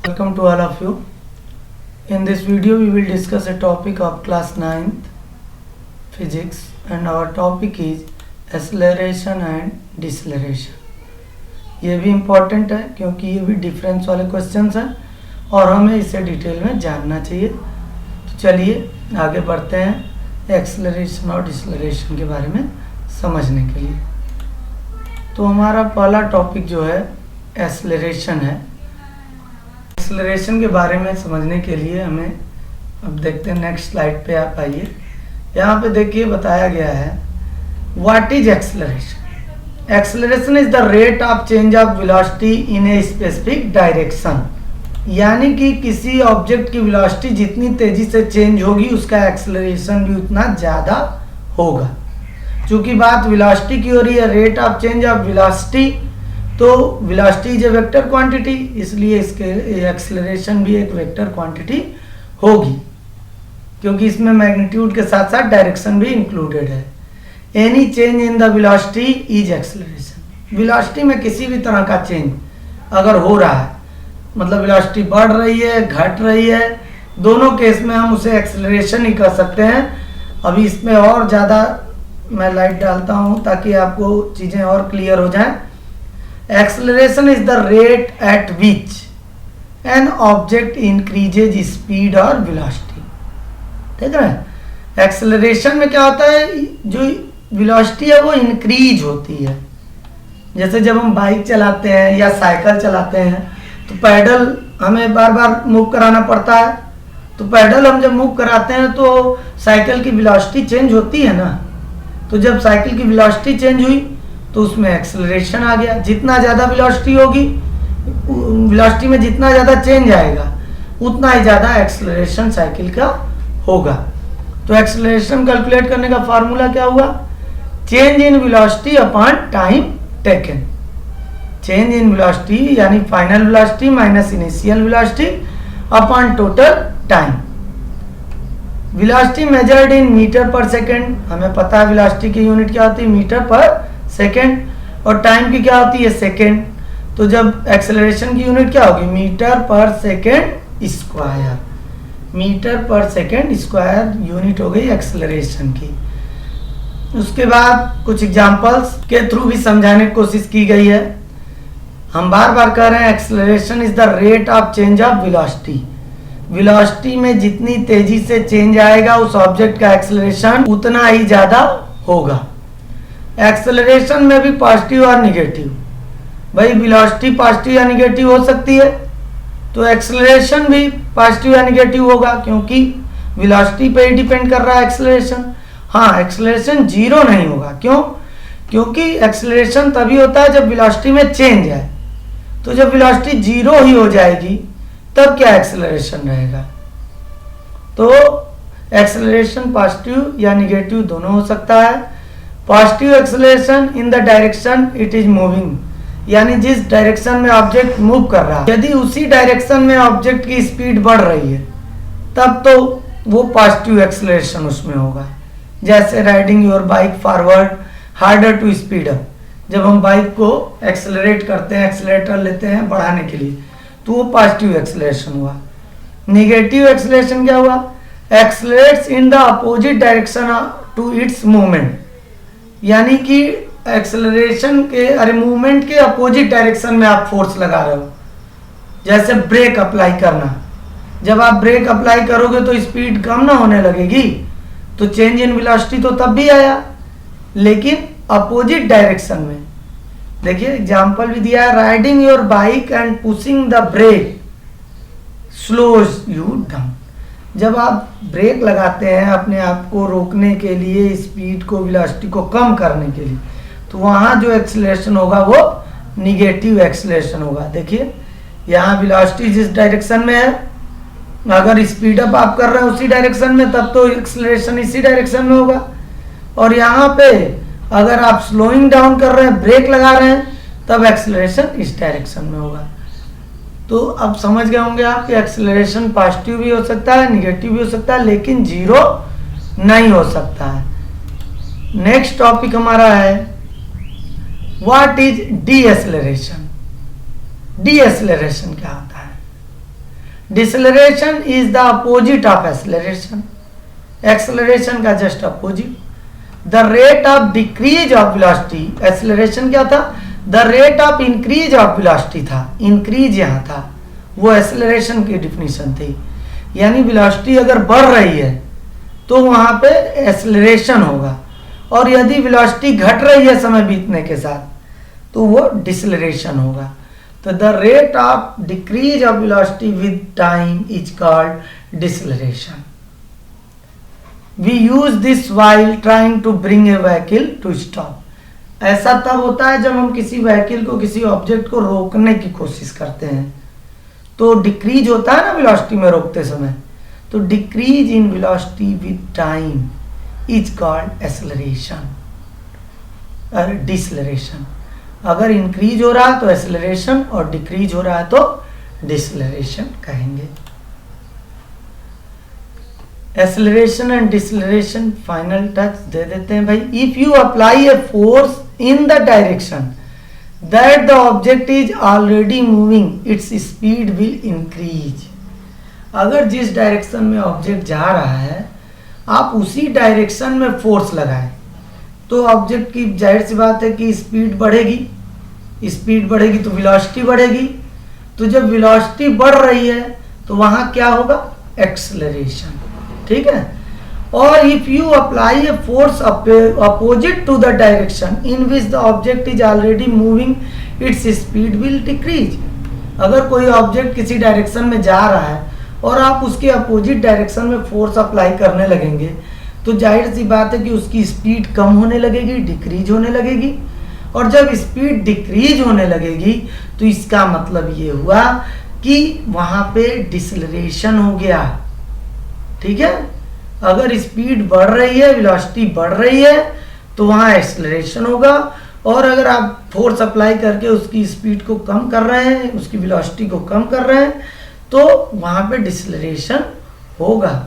Welcome to all of you. In this video we will discuss a topic of class 9th physics and our topic is acceleration and deceleration. ये भी important है क्योंकि ये भी difference वाले questions हैं और हमें इसे डिटेल में जानना चाहिए. तो चलिए आगे बढ़ते हैं एक्सेलरेशन और डिसेलरेशन के बारे में समझने के लिए. तो हमारा पहला टॉपिक जो है एक्सेलरेशन है. एक्सेलरेशन के बारे में समझने के लिए हमें अब देखते हैं नेक्स्ट स्लाइड पे आप आइए. यहाँ पे देखिए बताया गया है what is acceleration. Acceleration is the rate of change of velocity in a specific direction. यानी कि किसी ऑब्जेक्ट की वेलोसिटी जितनी तेजी से चेंज होगी उसका एक्सेलरेशन भी उतना ज़्यादा होगा. चूंकि बात वेलोसिटी की हो रही है, rate of change of velocity, तो velocity is a vector quantity, इसलिए इसके एक्सेलरेशन भी एक वेक्टर क्वांटिटी होगी क्योंकि इसमें मैग्नीट्यूड के साथ साथ डायरेक्शन भी इंक्लूडेड है. Any change in the velocity is acceleration. Velocity में किसी भी तरह का चेंज अगर हो रहा है, मतलब वेलोसिटी बढ़ रही है, घट रही है, दोनों केस में हम उसे एक्सेलरेशन ही कर सकते हैं. अभी इसमें और ज़्यादा मैं लाइट डालता हूँ ताकि आपको चीज़ें और क्लियर हो जाएं. Acceleration is the rate at which an object increases speed और वेलोसिटी. ठीक है. एक्सेलरेशन में क्या होता है, जो वेलोसिटी है वो इंक्रीज होती है. जैसे जब हम बाइक चलाते हैं या साइकिल चलाते हैं तो पैडल हमें बार बार मूव कराना पड़ता है. तो पैडल हम जब मूव कराते हैं तो साइकिल की वेलोसिटी चेंज होती है ना. तो जब साइकिल की वेलोसिटी चेंज हुई तो उसमें एक्सेलरेशन आ गया. जितना ज़्यादा वेलोसिटी होगी, वेलोसिटी में जितना ज़्यादा चेंज आएगा उतना ही ज़्यादा एक्सेलरेशन साइकिल का होगा. तो एक्सेलरेशन कैलकुलेट करने का फार्मूला क्या हुआ, change in velocity upon time taken. Change in velocity यानी final velocity minus initial velocity upon total time. Velocity measured in metre per second, हमें पता है वेलोसिटी की यूनिट क्या होती है, मीटर पर सेकेंड, और टाइम की क्या होती है, सेकेंड. तो जब एक्सेलरेशन की यूनिट क्या होगी, metre per second square. Metre per second square unit हो गई एक्सेलरेशन की. उसके बाद कुछ एग्जांपल्स के थ्रू भी समझाने की कोशिश की गई है. हम बार बार कह रहे हैं acceleration is the rate of change of velocity. Velocity में जितनी तेजी से चेंज आएगा उस ऑब्जेक्ट का एक्सेलरेशन उतना ही ज्यादा होगा. एक्सेलरेशन में भी पॉजिटिव और निगेटिव, भाई वेलोसिटी पॉजिटिव या निगेटिव हो सकती है तो एक्सेलरेशन भी पॉजिटिव या निगेटिव होगा क्योंकि वेलोसिटी पे ही डिपेंड कर रहा है एक्सेलरेशन. हाँ, एक्सेलरेशन जीरो नहीं होगा. क्यों? क्योंकि एक्सेलरेशन तभी होता है जब वेलोसिटी में चेंज आए. तो जब वेलोसिटी जीरो ही हो जाएगी तब क्या एक्सेलरेशन रहेगा. तो एक्सेलरेशन पॉजिटिव या निगेटिव दोनों हो सकता है. Positive acceleration in the direction it is moving, यानी जिस डायरेक्शन में ऑब्जेक्ट मूव कर रहा है यदि उसी डायरेक्शन में ऑब्जेक्ट की स्पीड बढ़ रही है तब तो वो पॉजिटिव एक्सेलरेशन उसमें होगा. जैसे riding your bike forward harder to speed up. जब हम बाइक को एक्सेलरेट करते हैं, एक्सेलरेटर लेते हैं बढ़ाने के लिए, तो वो पॉजिटिव एक्सेलरेशन हुआ. निगेटिव एक्सेलरेशन क्या हुआ, accelerates in the opposite direction to its movement. यानी कि एक्सेलरेशन के मूवमेंट के अपोजिट डायरेक्शन में आप फोर्स लगा रहे हो. जैसे ब्रेक अप्लाई करना, जब आप ब्रेक अप्लाई करोगे तो स्पीड कम ना होने लगेगी, तो चेंज इन वेलोसिटी तो तब भी आया लेकिन अपोजिट डायरेक्शन में. देखिए एग्जांपल भी दिया है, riding your bike and pushing the brake slows you down. जब आप ब्रेक लगाते हैं अपने आप को रोकने के लिए, स्पीड को वेलोसिटी को कम करने के लिए, तो वहाँ जो एक्सेलरेशन होगा वो निगेटिव एक्सेलरेशन होगा. देखिए यहाँ वेलोसिटी जिस डायरेक्शन में है, अगर स्पीड अप आप कर रहे हैं उसी डायरेक्शन में तब तो एक्सेलरेशन इसी डायरेक्शन में होगा. और यहाँ पे अगर आप स्लोइंग डाउन कर रहे हैं, ब्रेक लगा रहे हैं, तब एक्सेलरेशन इस डायरेक्शन में होगा. तो अब समझ गए होंगे आप कि एक्सेलरेशन पॉजिटिव भी हो सकता है, निगेटिव भी हो सकता है, लेकिन जीरो नहीं हो सकता है. नेक्स्ट टॉपिक हमारा है व्हाट इज डीएक्सेलरेशन. डीएक्सेलरेशन क्या होता है? Deceleration is the opposite of acceleration, acceleration का just opposite. The rate of decrease of velocity, acceleration क्या था, the rate of increase of velocity था, इंक्रीज यहाँ था, वो एक्सेलरेशन की डिफिनीशन थी। यानी वेलोसिटी अगर बढ़ रही है तो वहां पे एक्सेलरेशन होगा, और यदि वेलोसिटी घट रही है समय बीतने के साथ तो वो डिसलरेशन होगा। तो the rate of decrease of velocity with time is called deceleration. We use this while trying to bring a vehicle to stop. ऐसा तब होता है जब हम किसी व्हीकल को, किसी ऑब्जेक्ट को रोकने की कोशिश करते हैं, तो डिक्रीज होता है ना वेलोसिटी में रोकते समय, तो decrease in velocity with time is called acceleration और डिसलरेशन। अगर इंक्रीज हो रहा है तो एक्सेलरेशन और डिक्रीज हो रहा है तो डिसलरेशन कहेंगे। Acceleration and deceleration final touch दे देते हैं भाई। If you apply a force in the direction that the object is already moving its speed will increase. अगर जिस डायरेक्शन में ऑब्जेक्ट जा रहा है आप उसी डायरेक्शन में फोर्स लगाएं तो ऑब्जेक्ट की जाहिर सी बात है कि स्पीड बढ़ेगी, स्पीड बढ़ेगी तो वेलोसिटी बढ़ेगी। तो जब वेलोसिटी बढ़ रही है तो वहां क्या होगा, एक्सेलरेशन, ठीक है। और if you apply a force opposite to the direction in which the object is already moving its speed will decrease. अगर कोई ऑब्जेक्ट किसी डायरेक्शन में जा रहा है और आप उसके अपोजिट डायरेक्शन में फोर्स अप्लाई करने लगेंगे तो जाहिर सी बात है कि उसकी स्पीड कम होने लगेगी, डिक्रीज होने लगेगी। और जब स्पीड डिक्रीज होने लगेगी तो इसका मतलब ये हुआ कि वहां पे डिसलरेशन हो गया, ठीक है। अगर स्पीड बढ़ रही है, वेलोसिटी बढ़ रही है तो वहां एक्सेलरेशन होगा, और अगर आप फोर्स अप्लाई करके उसकी स्पीड को कम कर रहे हैं, उसकी वेलोसिटी को कम कर रहे हैं तो वहां पे डिसलरेशन होगा।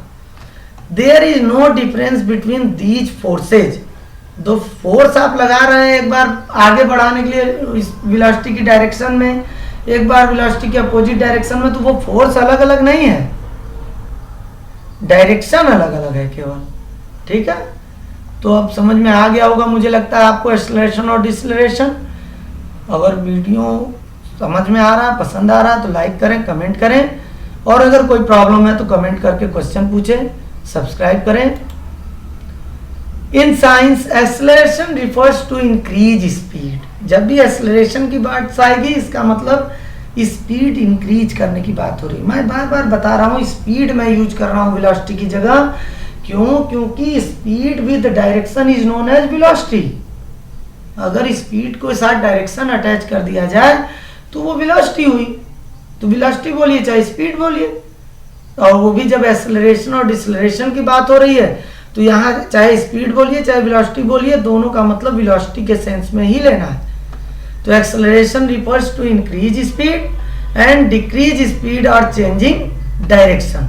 There is no difference between these forces. दो फोर्स आप लगा रहे हैं, एक बार आगे बढ़ाने के लिए वेलोसिटी की डायरेक्शन में, एक बार वेलोसिटी के अपोजिट डायरेक्शन में, तो वो फोर्स अलग अलग नहीं है, डायरेक्शन अलग अलग है केवल, ठीक है। तो अब समझ में आ गया होगा मुझे लगता है आपको एक्सेलरेशन और डिसलरेशन। अगर वीडियो समझ में आ रहा है, पसंद आ रहा है तो लाइक करें, कमेंट करें, और अगर कोई प्रॉब्लम है तो कमेंट करके क्वेश्चन पूछें, सब्सक्राइब करें। In science acceleration refers to increase speed. जब भी एक्सेलरेशन की बात आएगी इसका मतलब स्पीड इंक्रीज करने की बात हो रही है। मैं बार बार बता रहा हूँ स्पीड मैं यूज कर रहा हूँ वेलोसिटी की जगह, क्यों, क्योंकि speed with direction is known as velocity. अगर स्पीड को साथ डायरेक्शन अटैच कर दिया जाए तो वो वेलोसिटी हुई, तो वेलोसिटी बोलिए चाहे स्पीड बोलिए। और वो भी जब एक्सेलरेशन और डिसलरेशन की बात हो रही है तो यहाँ चाहे स्पीड बोलिए चाहे वेलोसिटी बोलिए, दोनों का मतलब वेलोसिटी के सेंस में ही लेना है। तो acceleration refers to increase speed and decrease speed और चेंजिंग डायरेक्शन।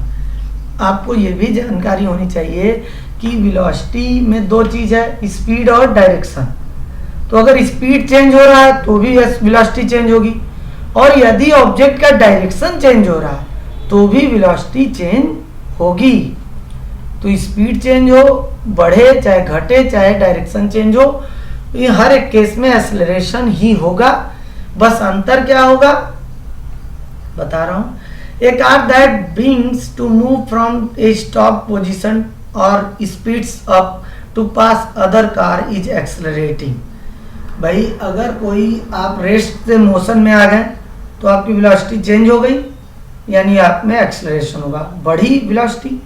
आपको ये भी जानकारी होनी चाहिए कि वेलोसिटी में दो चीज है, स्पीड और डायरेक्शन। तो अगर स्पीड चेंज हो रहा है तो भी वेलोसिटी चेंज होगी, और यदि ऑब्जेक्ट का डायरेक्शन चेंज हो रहा है तो भी वेलोसिटी चेंज होगी। तो स्पीड चेंज हो, बढ़े चाहे घटे, चाहे डायरेक्शन चेंज हो, ये हर एक केस में एक्सेलरेशन ही होगा। बस अंतर क्या होगा बता रहा हूं। A car that brings to move from a stop position और speeds up to pass other car is accelerating. भाई अगर कोई आप रेस्ट से मोशन में आ गए तो आपकी वेलोसिटी चेंज हो गई, यानी आप में एक्सेलरेशन होगा, बढ़ी वेलोसिटी।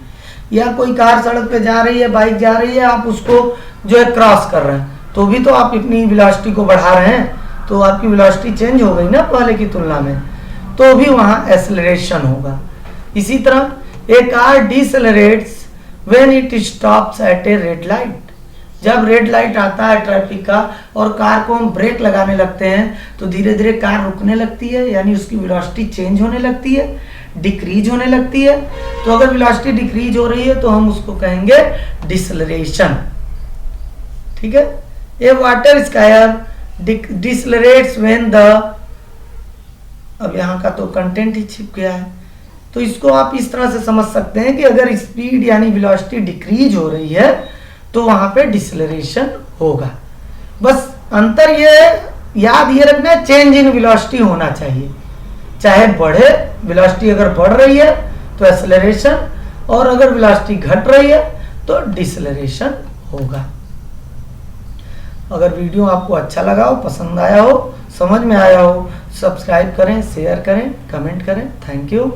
या कोई कार सड़क पे जा रही है, बाइक जा रही है, आप उसको जो है क्रॉस कर रहे हैं तो भी तो आप इतनी वेलोसिटी को बढ़ा रहे हैं, तो आपकी वेलोसिटी चेंज हो गई ना पहले की तुलना में, तो भी वहां एक्सेलरेशन होगा। इसी तरह a car decelerates when it stops at a red light. जब रेड लाइट आता है ट्रैफिक का और कार को हम ब्रेक लगाने लगते हैं तो धीरे धीरे कार रुकने लगती है, यानी उसकी वेलोसिटी चेंज होने लगती है, डिक्रीज होने लगती है। तो अगर वेलोसिटी डिक्रीज हो रही है तो हम उसको कहेंगे डिसलरेशन, ठीक है। ए वाटर स्कायर डिसलरेट्स व्हेन द, अब यहाँ का तो कंटेंट ही छिप गया है, तो इसको आप इस तरह से समझ सकते हैं कि अगर स्पीड यानी वेलोसिटी डिक्रीज हो रही है तो वहां पे डिसलेरेशन होगा। बस अंतर ये याद ये रखना है, चेंज इन वेलोसिटी होना चाहिए, चाहे बढ़े, वेलोसिटी अगर बढ़ रही है तो एक्सेलरेशन, और अगर वेलोसिटी घट रही है तो डिसलेरेशन होगा। अगर वीडियो आपको अच्छा लगा हो, पसंद आया हो, समझ में आया हो, सब्सक्राइब करें, शेयर करें, कमेंट करें। Thank you.